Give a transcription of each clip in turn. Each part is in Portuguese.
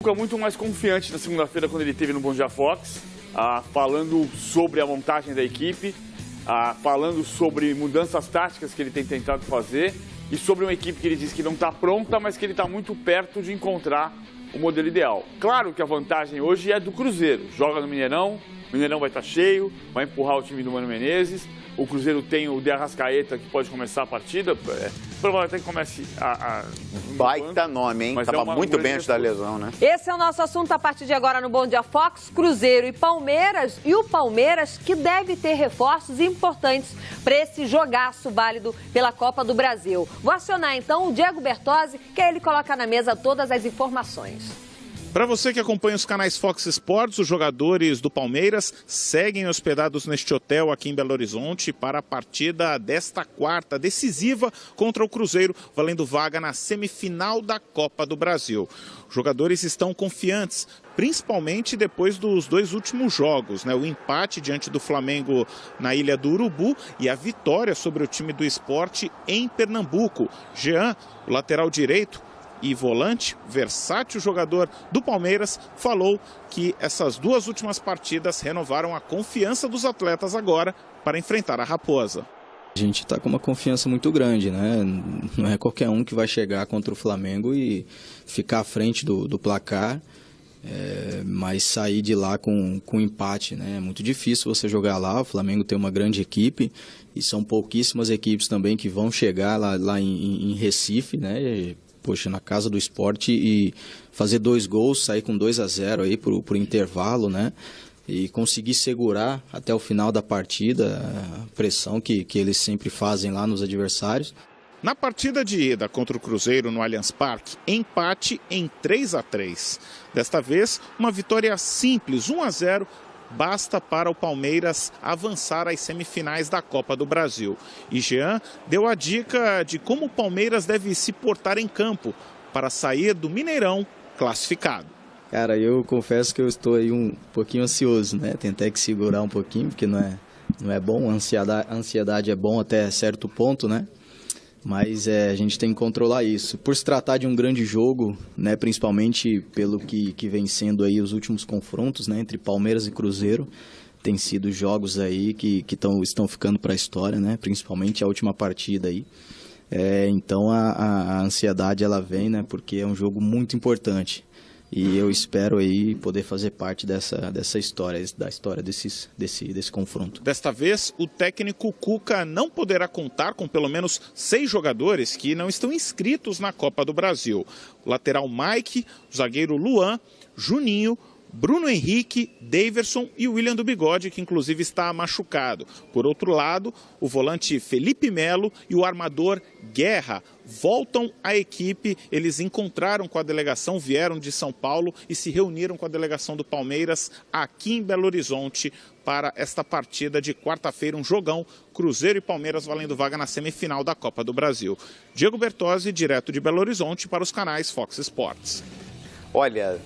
Cuca muito mais confiante na segunda-feira quando ele esteve no Bom Dia Fox, falando sobre a montagem da equipe, falando sobre mudanças táticas que ele tem tentado fazer e sobre uma equipe que ele diz que não está pronta, mas que ele está muito perto de encontrar o modelo ideal. Claro que a vantagem hoje é do Cruzeiro. Joga no Mineirão, o Mineirão vai estar cheio, vai empurrar o time do Mano Menezes. O Cruzeiro tem o De Arrascaeta, que pode começar a partida. Provavelmente até que comece Baita nome, hein? Tava muito bem antes da lesão, né? Esse é o nosso assunto a partir de agora no Bom Dia Fox. Cruzeiro e Palmeiras. E o Palmeiras que deve ter reforços importantes para esse jogaço válido pela Copa do Brasil. Vou acionar então o Diego Bertozzi, que aí ele coloca na mesa todas as informações. Para você que acompanha os canais Fox Sports, os jogadores do Palmeiras seguem hospedados neste hotel aqui em Belo Horizonte para a partida desta quarta, decisiva contra o Cruzeiro, valendo vaga na semifinal da Copa do Brasil. Os jogadores estão confiantes, principalmente depois dos 2 últimos jogos, né? O empate diante do Flamengo na Ilha do Urubu e a vitória sobre o time do Sport em Pernambuco. Jean, o lateral direito e volante, versátil jogador do Palmeiras, falou que essas 2 últimas partidas renovaram a confiança dos atletas agora para enfrentar a Raposa. A gente está com uma confiança muito grande, né? Não é qualquer um que vai chegar contra o Flamengo e ficar à frente do placar, mas sair de lá com empate, né? É muito difícil você jogar lá. O Flamengo tem uma grande equipe e são pouquíssimas equipes também que vão chegar lá em Recife, né? Poxa, na casa do Sport e fazer 2 gols, sair com 2-0 aí pro intervalo, né? E conseguir segurar até o final da partida a pressão que eles sempre fazem lá nos adversários. Na partida de ida contra o Cruzeiro no Allianz Parque, empate em 3-3. Desta vez, uma vitória simples, 1-0, basta para o Palmeiras avançar às semifinais da Copa do Brasil. E Jean deu a dica de como o Palmeiras deve se portar em campo para sair do Mineirão classificado. Cara, eu confesso que eu estou aí um pouquinho ansioso, né? Tentei que segurar um pouquinho, porque não é bom, a ansiedade é bom até certo ponto, né? Mas a gente tem que controlar isso. Por se tratar de um grande jogo, né, principalmente pelo que vem sendo aí os últimos confrontos, né, entre Palmeiras e Cruzeiro, tem sido jogos aí que estão ficando para a história, né, principalmente a última partida aí. Então a ansiedade ela vem, né, porque é um jogo muito importante. E eu espero aí poder fazer parte dessa história, da história desse confronto. Desta vez, o técnico Cuca não poderá contar com pelo menos 6 jogadores que não estão inscritos na Copa do Brasil. O lateral Mike, o zagueiro Luan, Juninho, Bruno Henrique, Daverson e o William do Bigode, que inclusive está machucado. Por outro lado, o volante Felipe Melo e o armador Guerra voltam à equipe. Eles encontraram com a delegação, vieram de São Paulo e se reuniram com a delegação do Palmeiras aqui em Belo Horizonte para esta partida de quarta-feira, um jogão, Cruzeiro e Palmeiras valendo vaga na semifinal da Copa do Brasil. Diego Bertozzi, direto de Belo Horizonte para os canais Fox Sports. Olha,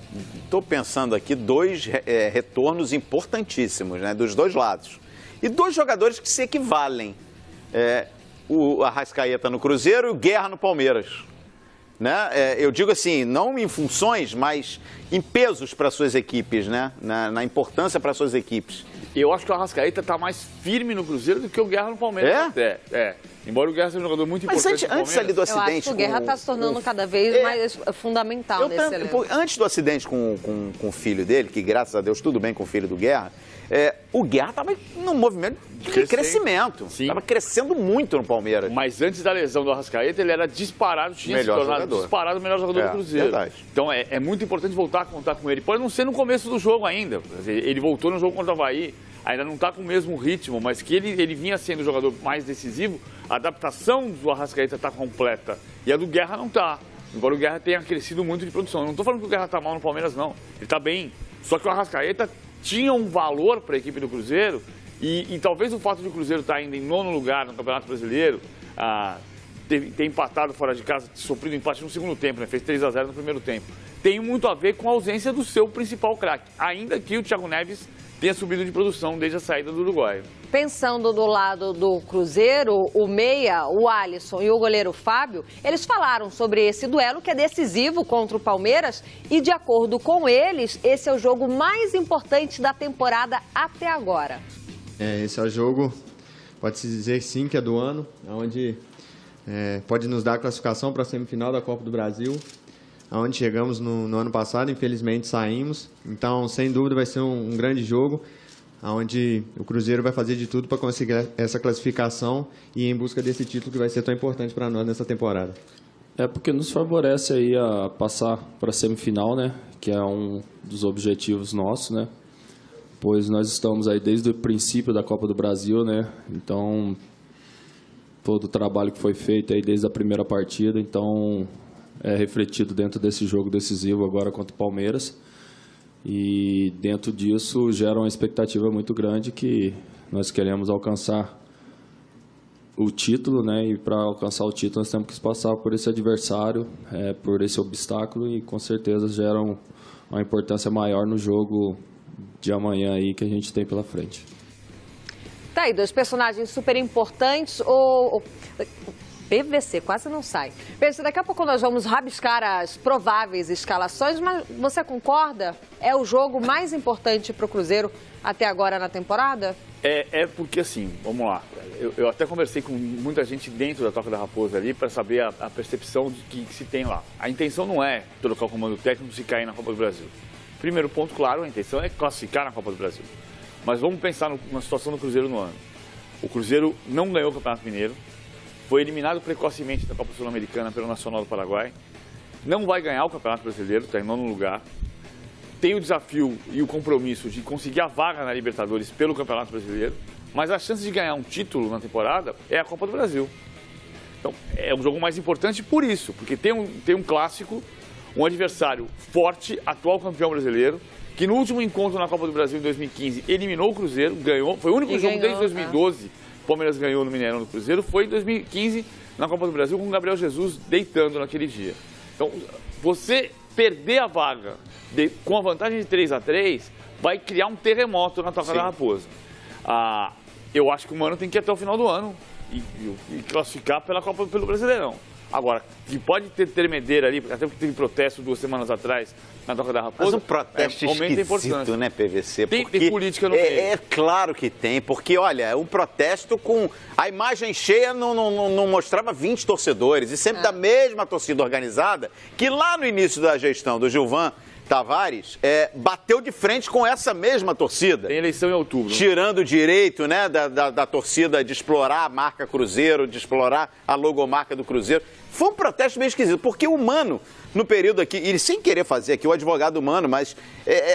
estou pensando aqui 2 retornos importantíssimos, né, dos 2 lados. E 2 jogadores que se equivalem. O Arrascaeta no Cruzeiro e o Guerra no Palmeiras. Né? Eu digo assim, não em funções, mas em pesos para suas equipes, né? Na importância para suas equipes. Eu acho que o Arrascaeta está mais firme no Cruzeiro do que o Guerra no Palmeiras. Embora o Guerra seja um jogador muito importante. Mas antes ali do acidente. Eu acho que o Guerra está se tornando cada vez mais fundamental nesse elenco. Antes do acidente com o filho dele, que graças a Deus tudo bem com o filho do Guerra, o Guerra estava num movimento de crescimento. Estava crescendo muito no Palmeiras. Mas antes da lesão do Arrascaeta, ele era disparado, tinha se tornado disparado o melhor jogador do Cruzeiro. Verdade. Então é muito importante voltar a contar com ele. Pode não ser no começo do jogo ainda. Ele voltou no jogo contra o Avaí, ainda não está com o mesmo ritmo, mas que ele vinha sendo o jogador mais decisivo. A adaptação do Arrascaeta está completa e a do Guerra não está. Embora o Guerra tenha crescido muito de produção. Eu não estou falando que o Guerra está mal no Palmeiras, não. Ele está bem. Só que o Arrascaeta tinha um valor para a equipe do Cruzeiro e talvez o fato de o Cruzeiro estar ainda em 9º lugar no Campeonato Brasileiro, ter empatado fora de casa, sofrido empate no segundo tempo, né? Fez 3-0 no primeiro tempo, tem muito a ver com a ausência do seu principal craque. Ainda que o Thiago Neves tenha subido de produção desde a saída do uruguaio. pensando do lado do Cruzeiro, o meia, o Alisson e o goleiro Fábio, eles falaram sobre esse duelo que é decisivo contra o Palmeiras e, de acordo com eles, esse é o jogo mais importante da temporada até agora. Esse é o jogo, pode-se dizer sim, que é do ano, onde pode nos dar a classificação para a semifinal da Copa do Brasil, onde chegamos no ano passado, infelizmente saímos. Então, sem dúvida, vai ser um grande jogo, onde o Cruzeiro vai fazer de tudo para conseguir essa classificação e ir em busca desse título que vai ser tão importante para nós nessa temporada. Porque nos favorece aí a passar para a semifinal, né? Que é um dos objetivos nossos, né? Pois nós estamos aí desde o princípio da Copa do Brasil, né? Então, todo o trabalho que foi feito aí desde a primeira partida, então é refletido dentro desse jogo decisivo agora contra o Palmeiras. E dentro disso gera uma expectativa muito grande que nós queremos alcançar o título, né? E para alcançar o título nós temos que passar por esse adversário, por esse obstáculo, e com certeza gera uma importância maior no jogo de amanhã aí que a gente tem pela frente. Tá aí, dois personagens super importantes. PVC, quase não sai. PVC, daqui a pouco nós vamos rabiscar as prováveis escalações, mas você concorda? É o jogo mais importante para o Cruzeiro até agora na temporada? Porque assim, vamos lá, eu até conversei com muita gente dentro da Toca da Raposa ali para saber a percepção que se tem lá. A intenção não é trocar o comando técnico se cair na Copa do Brasil. Primeiro ponto, claro, a intenção é classificar na Copa do Brasil. Mas vamos pensar na situação do Cruzeiro no ano. O Cruzeiro não ganhou o Campeonato Mineiro, foi eliminado precocemente da Copa Sul-Americana pelo Nacional do Paraguai, não vai ganhar o Campeonato Brasileiro, está em 9º lugar, tem o desafio e o compromisso de conseguir a vaga na Libertadores pelo Campeonato Brasileiro, mas a chance de ganhar um título na temporada é a Copa do Brasil. Então, é um jogo mais importante por isso, porque tem um clássico, um adversário forte, atual campeão brasileiro, que no último encontro na Copa do Brasil em 2015 eliminou o Cruzeiro, ganhou, foi o único jogo desde 2012 o Palmeiras ganhou no Mineirão do Cruzeiro, foi em 2015 na Copa do Brasil com o Gabriel Jesus deitando naquele dia. Então, você perder a vaga com a vantagem de 3-3 vai criar um terremoto na Toca da Raposa. Eu acho que o Mano tem que ir até o final do ano e classificar pelo Brasileirão. Agora, que pode ter tremedeira ali, até porque teve protesto 2 semanas atrás na Toca da Raposa. Mas um protesto esquisito, né, PVC? Tem política no meio. É claro que tem, porque, olha, um protesto com a imagem cheia não mostrava 20 torcedores, e sempre da mesma torcida organizada, que lá no início da gestão do Gilvan Tavares, bateu de frente com essa mesma torcida. Tem eleição em outubro. Tirando o direito, né, da torcida de explorar a marca Cruzeiro, de explorar a logomarca do Cruzeiro. Foi um protesto meio esquisito, porque o Mano, no período aqui, e sem querer fazer aqui o advogado do Mano, mas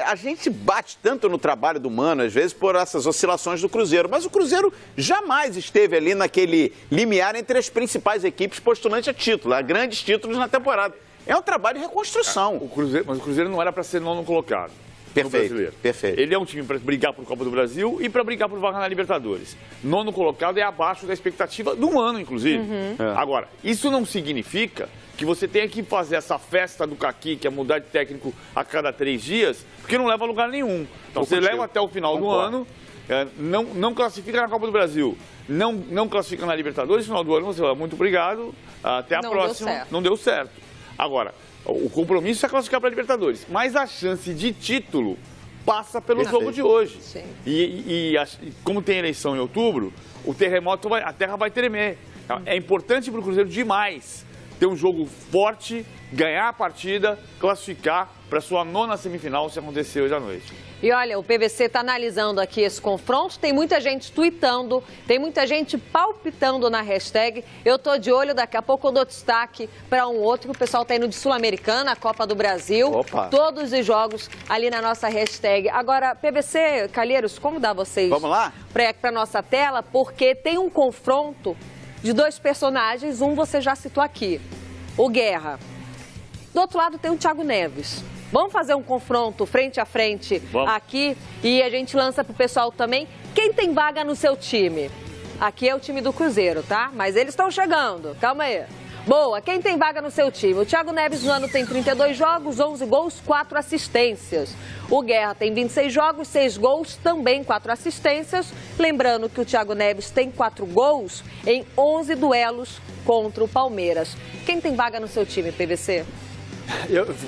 a gente bate tanto no trabalho do Mano, às vezes, por essas oscilações do Cruzeiro. Mas o Cruzeiro jamais esteve ali naquele limiar entre as principais equipes postulantes a título, a grandes títulos na temporada. É um trabalho de reconstrução. Mas o Cruzeiro não era para ser 9º colocado. Perfeito, perfeito. Ele é um time para brigar por Copa do Brasil e para brigar por vaga na Libertadores. 9º colocado é abaixo da expectativa do ano, inclusive. Agora, isso não significa que você tenha que fazer essa festa do Caqui, que é mudar de técnico a cada 3 dias, porque não leva a lugar nenhum. Então você leva até o final do ano, não classifica na Copa do Brasil, não classifica na Libertadores, no final do ano você fala, muito obrigado, até a próxima. Não deu certo. Agora, o compromisso é classificar para a Libertadores, mas a chance de título passa pelo jogo de hoje. Sim. E como tem eleição em outubro, o terremoto a terra vai tremer. É importante para o Cruzeiro demais ter um jogo forte, ganhar a partida, classificar para sua 9ª semifinal, se acontecer hoje à noite. E olha, o PVC está analisando aqui esse confronto, tem muita gente tweetando, tem muita gente palpitando na hashtag. Eu tô de olho, daqui a pouco eu dou destaque para um outro, o pessoal tá indo de Sul-Americana, Copa do Brasil. Opa. Todos os jogos ali na nossa hashtag. Agora, PVC, Calheiros, como dá vocês? Vamos lá? Para nossa tela, porque tem um confronto de 2 personagens, um você já citou aqui, o Guerra. Do outro lado tem o Thiago Neves. Vamos fazer um confronto frente a frente aqui e a gente lança pro pessoal também. Quem tem vaga no seu time? Aqui é o time do Cruzeiro, tá? Mas eles estão chegando, calma aí. Boa, quem tem vaga no seu time? O Thiago Neves no ano tem 32 jogos, 11 gols, 4 assistências. O Guerra tem 26 jogos, 6 gols, também 4 assistências. Lembrando que o Thiago Neves tem 4 gols em 11 duelos contra o Palmeiras. Quem tem vaga no seu time, PVC?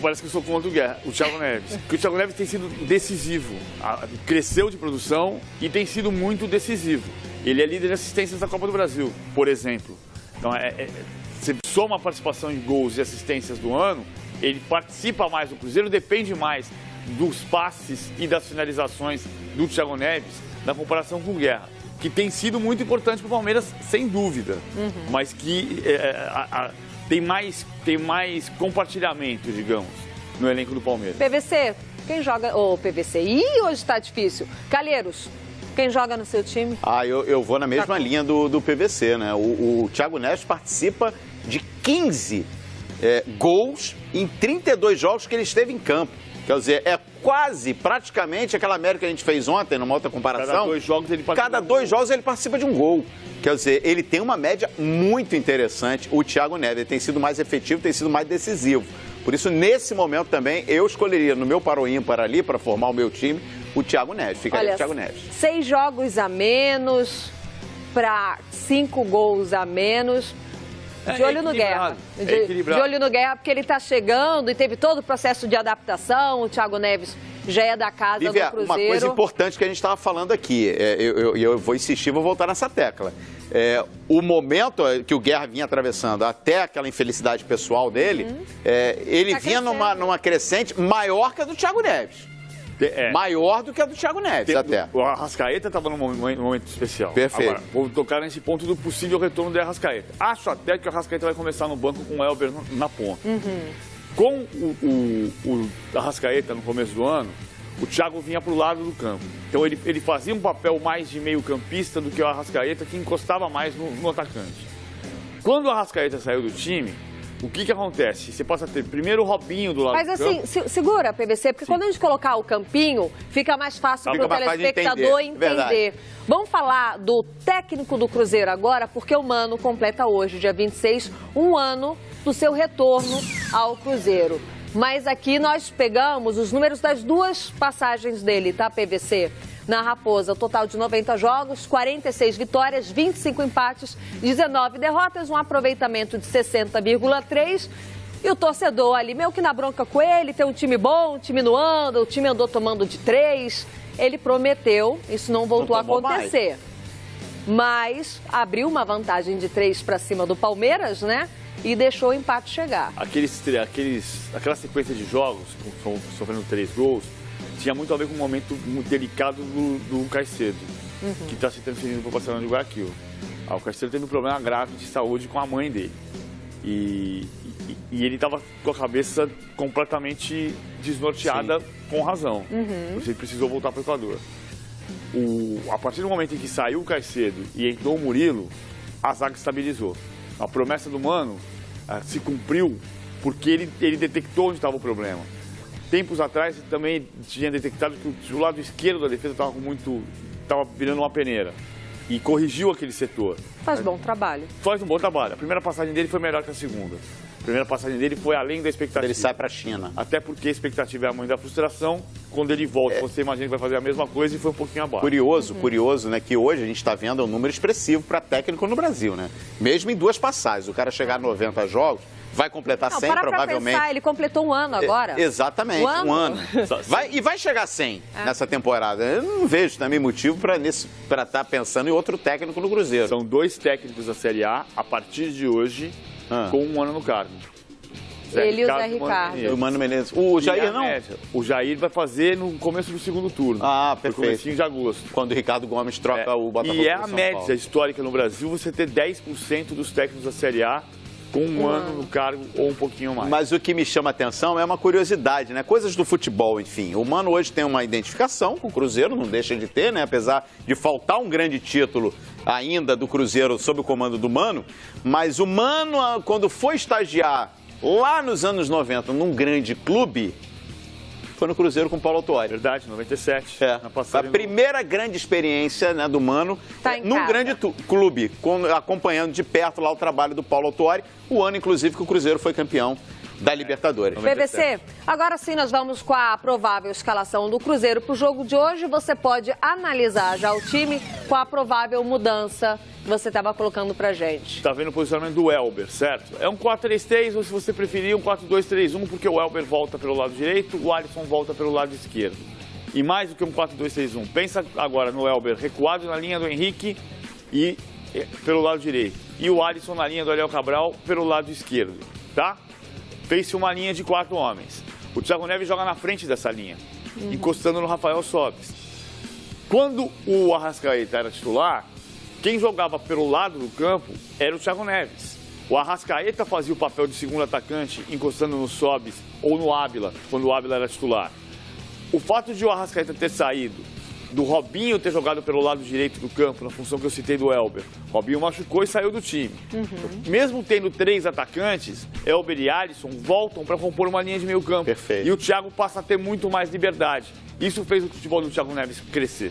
Parece que eu sou contra o Guerra, o Thiago Neves. Porque o Thiago Neves tem sido decisivo. Cresceu de produção e tem sido muito decisivo. Ele é líder de assistências da Copa do Brasil, por exemplo. Então, você soma a participação em gols e assistências do ano, ele participa mais do Cruzeiro, depende mais dos passes e das finalizações do Thiago Neves na comparação com o Guerra, que tem sido muito importante para o Palmeiras, sem dúvida, mas que tem mais compartilhamento, digamos, no elenco do Palmeiras. PVC, quem joga... PVC, hoje está difícil. Calheiros, quem joga no seu time? Eu vou na mesma linha do PVC, né? O Thiago Neves participa de 15 gols em 32 jogos que ele esteve em campo. Quer dizer, é quase, praticamente, aquela média que a gente fez ontem, numa outra comparação. Cada 2 jogos ele participa. Cada 2 jogos ele participa de um gol. Quer dizer, ele tem uma média muito interessante, o Thiago Neves. Ele tem sido mais efetivo, tem sido mais decisivo. Por isso, nesse momento também, eu escolheria no meu para o ímpar ali, para formar o meu time, o Thiago Neves. Ficaria com o Thiago Neves. 6 jogos a menos para 5 gols a menos. De olho no Guerra. De olho no Guerra, porque ele está chegando e teve todo o processo de adaptação. O Thiago Neves já é da casa do Cruzeiro. Uma coisa importante que a gente estava falando aqui, eu vou insistir, vou voltar nessa tecla. O momento que o Guerra vinha atravessando, até aquela infelicidade pessoal dele, ele vinha numa crescente maior que a do Thiago Neves. Maior do que a do Thiago Neves, até. O Arrascaeta estava num momento especial. Perfeito. Agora, vou tocar nesse ponto do possível retorno do Arrascaeta. Acho até que o Arrascaeta vai começar no banco com o Elber na ponta. Com o Arrascaeta no começo do ano, o Thiago vinha para o lado do campo. Então ele fazia um papel mais de meio campista do que o Arrascaeta, que encostava mais no atacante. Quando o Arrascaeta saiu do time, o que acontece? Você passa a ter primeiro o Robinho do lado do campo. Mas assim, segura, PVC, porque quando a gente colocar o campinho, fica mais fácil para o telespectador entender. Vamos falar do técnico do Cruzeiro agora, porque o Mano completa hoje, dia 26, um ano do seu retorno ao Cruzeiro. Mas aqui nós pegamos os números das 2 passagens dele, tá, PVC? Na Raposa, o total de 90 jogos, 46 vitórias, 25 empates, 19 derrotas, um aproveitamento de 60,3%. E o torcedor ali, meio que na bronca com ele, tem um time bom, o time não anda, o time andou tomando de 3. Ele prometeu, isso não voltou a acontecer. Mas abriu uma vantagem de 3 para cima do Palmeiras, né? E deixou o empate chegar. Aquela sequência de jogos, sofrendo 3 gols, tinha muito a ver com um momento muito delicado do Caicedo, que está se transferindo para o Barcelona de Guayaquil. O Caicedo teve um problema grave de saúde com a mãe dele. E ele estava com a cabeça completamente desnorteada, com razão. Ele precisou voltar para o Equador. A partir do momento em que saiu o Caicedo e entrou o Murilo, a zaga estabilizou. A promessa do Mano se cumpriu porque ele detectou onde estava o problema. Tempos atrás, também tinha detectado que o lado esquerdo da defesa estava virando uma peneira. E corrigiu aquele setor. Faz bom trabalho. Faz um bom trabalho. A primeira passagem dele foi melhor que a segunda. A primeira passagem dele foi além da expectativa. Ele sai para a China. Até porque a expectativa é a mãe da frustração. Quando ele volta, você imagina que vai fazer a mesma coisa e foi um pouquinho abaixo. Curioso, né? Que hoje a gente está vendo um número expressivo para técnico no Brasil, né? Mesmo em 2 passagens. O cara chegar a 90 jogos, vai completar 100 provavelmente. Pensar, ele completou um ano agora. Exatamente, um ano. Vai chegar a 100 nessa temporada. Eu não vejo também motivo para estar pensando em outro técnico no Cruzeiro. São 2 técnicos da Série A, a partir de hoje, com um ano no cargo. Ele e o Zé Ricardo. O Mano Menezes. O Jair não? O Jair vai fazer no começo do segundo turno. Perfeito. No comecinho de agosto. Quando o Ricardo Gomes troca o Botafogo. E é a média histórica no Brasil você ter 10% dos técnicos da Série A com um ano no cargo ou um pouquinho mais. Mas o que me chama a atenção é uma curiosidade, né? Coisas do futebol, enfim. O Mano hoje tem uma identificação com o Cruzeiro, não deixa de ter, né? Apesar de faltar um grande título ainda do Cruzeiro sob o comando do Mano. Mas o Mano, quando foi estagiar lá nos anos 90 num grande clube, foi no Cruzeiro com o Paulo Autuori. Verdade, 97. Na A passagem primeira grande experiência, né, do Mano, Tá em num casa. grande clube, acompanhando de perto lá o trabalho do Paulo Autuori, o ano, inclusive, que o Cruzeiro foi campeão da Libertadores. PVC, agora sim nós vamos com a provável escalação do Cruzeiro para o jogo de hoje. Você pode analisar já o time com a provável mudança que você estava colocando pra gente. Tá vendo o posicionamento do Elber, certo? É um 4-3-3 ou, se você preferir, um 4-2-3-1, porque o Elber volta pelo lado direito, o Alisson volta pelo lado esquerdo. E mais do que um 4-2-3-1. Pensa agora no Elber recuado na linha do Henrique e pelo lado direito. E o Alisson na linha do Ariel Cabral pelo lado esquerdo, tá? Fez-se uma linha de 4 homens. O Thiago Neves joga na frente dessa linha, encostando no Rafael Sobis. Quando o Arrascaeta era titular, quem jogava pelo lado do campo era o Thiago Neves. O Arrascaeta fazia o papel de segundo atacante, encostando no Sobis ou no Ávila, quando o Ávila era titular. O fato de o Arrascaeta ter saído, do Robinho ter jogado pelo lado direito do campo, na função que eu citei do Elber. Robinho machucou e saiu do time. Mesmo tendo 3 atacantes, Elber e Alisson voltam para compor uma linha de meio campo. Perfeito. E o Thiago passa a ter muito mais liberdade. Isso fez o futebol do Thiago Neves crescer.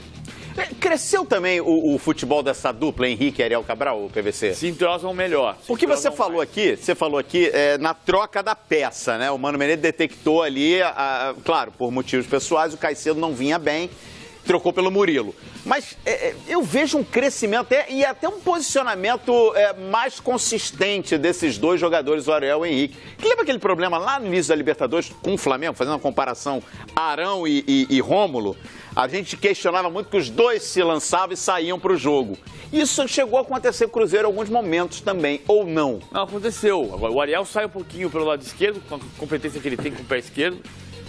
Cresceu também o futebol dessa dupla, Henrique e Ariel Cabral, o PVC? Se entrosam melhor. O que você falou aqui, na troca da peça, né? O Mano Menezes detectou ali, claro, por motivos pessoais, o Caicedo não vinha bem, trocou pelo Murilo. Mas eu vejo um crescimento e até um posicionamento mais consistente desses dois jogadores, o Ariel e o Henrique. Que lembra aquele problema lá no início da Libertadores com o Flamengo, fazendo uma comparação Arão e Rômulo? A gente questionava muito que os dois se lançavam e saíam para o jogo. Isso chegou a acontecer com o Cruzeiro em alguns momentos também, ou não? Não, aconteceu. Agora, o Ariel sai um pouquinho pelo lado esquerdo, com a competência que ele tem com o pé esquerdo,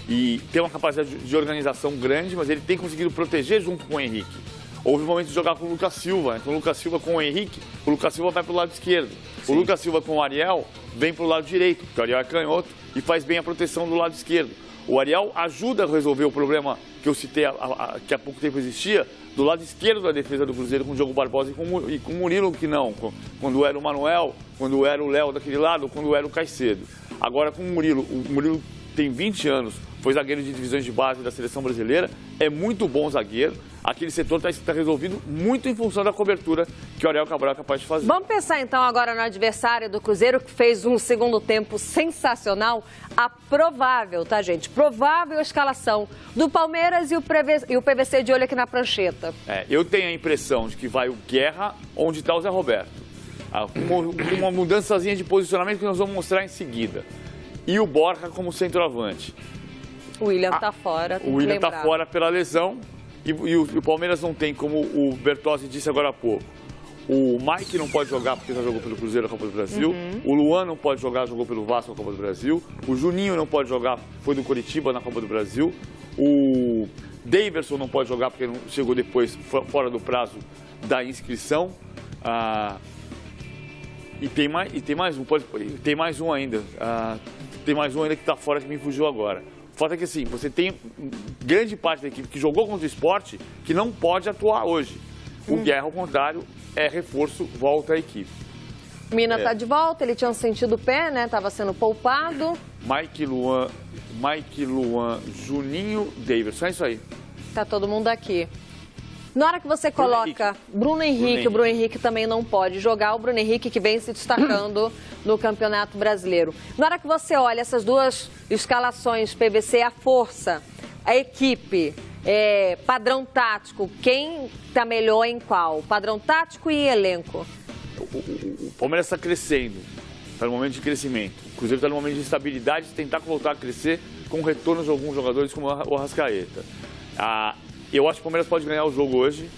e tem uma capacidade de organização grande, mas ele tem conseguido proteger junto com o Henrique. Houve um momento de jogar com o Lucas Silva, né? Com o Lucas Silva com o Henrique, o Lucas Silva vai para o lado esquerdo. Sim. O Lucas Silva com o Ariel vem para o lado direito, porque o Ariel é canhoto e faz bem a proteção do lado esquerdo. O Ariel ajuda a resolver o problema que eu citei que há pouco tempo existia, do lado esquerdo da defesa do Cruzeiro, com o Diogo Barbosa e com o Murilo, que não. Quando era o Manuel, quando era o Léo daquele lado, quando era o Caicedo. Agora com o Murilo tem 20 anos, foi zagueiro de divisões de base da seleção brasileira, é muito bom zagueiro. Aquele setor está resolvido muito em função da cobertura que o Ariel Cabral é capaz de fazer. Vamos pensar então agora no adversário do Cruzeiro, que fez um segundo tempo sensacional. A provável, tá, gente? Provável escalação do Palmeiras e o PVC de olho aqui na prancheta. Eu tenho a impressão de que vai o Guerra onde está o Zé Roberto. Uma mudançazinha de posicionamento que nós vamos mostrar em seguida. E o Borja como centroavante. O William está fora. O William está fora pela lesão. E o Palmeiras não tem, como o Bertozzi disse agora há pouco. O Mike não pode jogar porque já jogou pelo Cruzeiro na Copa do Brasil. O Luan não pode jogar, jogou pelo Vasco na Copa do Brasil. O Juninho não pode jogar, foi do Coritiba na Copa do Brasil. O Daverson não pode jogar porque não chegou depois, fora do prazo da inscrição. E tem mais um ainda. Tem mais um ainda que está fora, que me fugiu agora. O fato é que, assim, você tem grande parte da equipe que jogou contra o Sport que não pode atuar hoje. O Guerra, ao contrário, é reforço, volta à equipe. Mina está de volta, ele tinha sentido o pé, né? Estava sendo poupado. Mike Luan, Juninho, Daverson, é isso aí. Tá todo mundo aqui. Na hora que você coloca Bruno Henrique, o Bruno Henrique também não pode jogar. O Bruno Henrique que vem se destacando no Campeonato Brasileiro. Na hora que você olha essas duas escalações, PVC, a força, a equipe, padrão tático, quem está melhor em qual? Padrão tático e elenco. O Palmeiras está crescendo, está no momento de crescimento. O Cruzeiro está no momento de estabilidade, de tentar voltar a crescer com retorno de alguns jogadores como o Arrascaeta. Eu acho que o Palmeiras pode ganhar o jogo hoje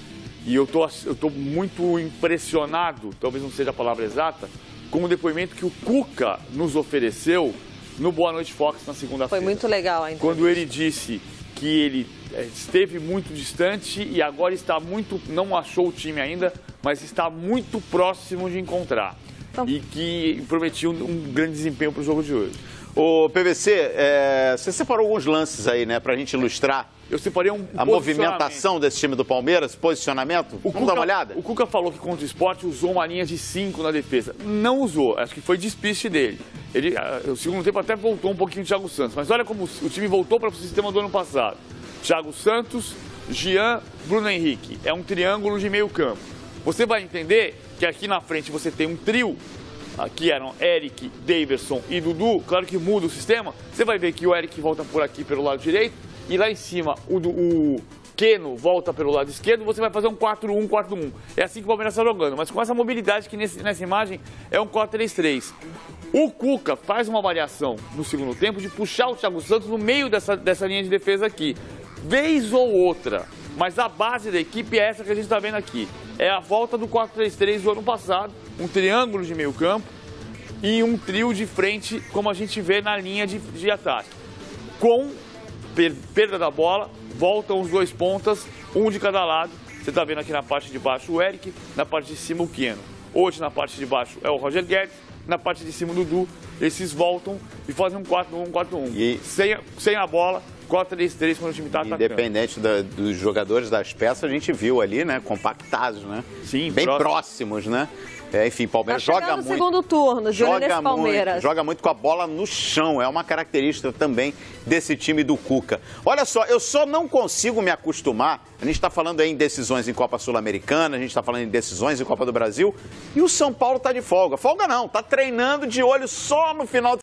e eu tô muito impressionado, talvez não seja a palavra exata, com o depoimento que o Cuca nos ofereceu no Boa Noite Fox na segunda-feira. Foi muito legal a entrevista. Quando ele disse que ele esteve muito distante e agora não achou o time ainda, mas está muito próximo de encontrar. Então, e que prometia um grande desempenho para o jogo de hoje. O PVC, você separou alguns lances aí, né, pra gente ilustrar. Eu separei a movimentação desse time do Palmeiras, posicionamento. Vamos dar uma olhada? O Cuca falou que contra o Sport usou uma linha de 5 na defesa. Não usou, acho que foi despiste dele. O segundo tempo até voltou um pouquinho o Thiago Santos, mas olha como o time voltou para o sistema do ano passado. Thiago Santos, Jean, Bruno Henrique. É um triângulo de meio campo. Você vai entender que aqui na frente você tem um trio, que eram Eric, Daverson e Dudu. Claro que muda o sistema. Você vai ver que o Eric volta por aqui pelo lado direito e lá em cima o Keno volta pelo lado esquerdo. Você vai fazer um 4-1, 4-1. É assim que o Palmeiras está jogando, mas com essa mobilidade que nessa imagem é um 4-3-3. O Cuca faz uma variação no segundo tempo de puxar o Thiago Santos no meio dessa linha de defesa aqui. Vez ou outra, mas a base da equipe é essa que a gente está vendo aqui. É a volta do 4-3-3 do ano passado, um triângulo de meio campo e um trio de frente, como a gente vê na linha de ataque. Com perda da bola, voltam os dois pontas, um de cada lado. Você está vendo aqui na parte de baixo o Eric, na parte de cima o Keno. Hoje na parte de baixo é o Roger Guedes, na parte de cima o Dudu. Esses voltam e fazem um 4-1, 4-1. Sem a bola, 4-3-3 quando o time está atacando. Independente dos jogadores, das peças, a gente viu ali, né? Compactados, né? Sim, bem próximos, né? Enfim, Palmeiras joga muito. No segundo turno, nesse Palmeiras. Joga muito com a bola no chão. É uma característica também desse time do Cuca. Olha só, eu só não consigo me acostumar. A gente está falando aí em decisões em Copa Sul-Americana, a gente está falando em decisões em Copa do Brasil. E o São Paulo está de folga. Folga não, está treinando de olho só no final de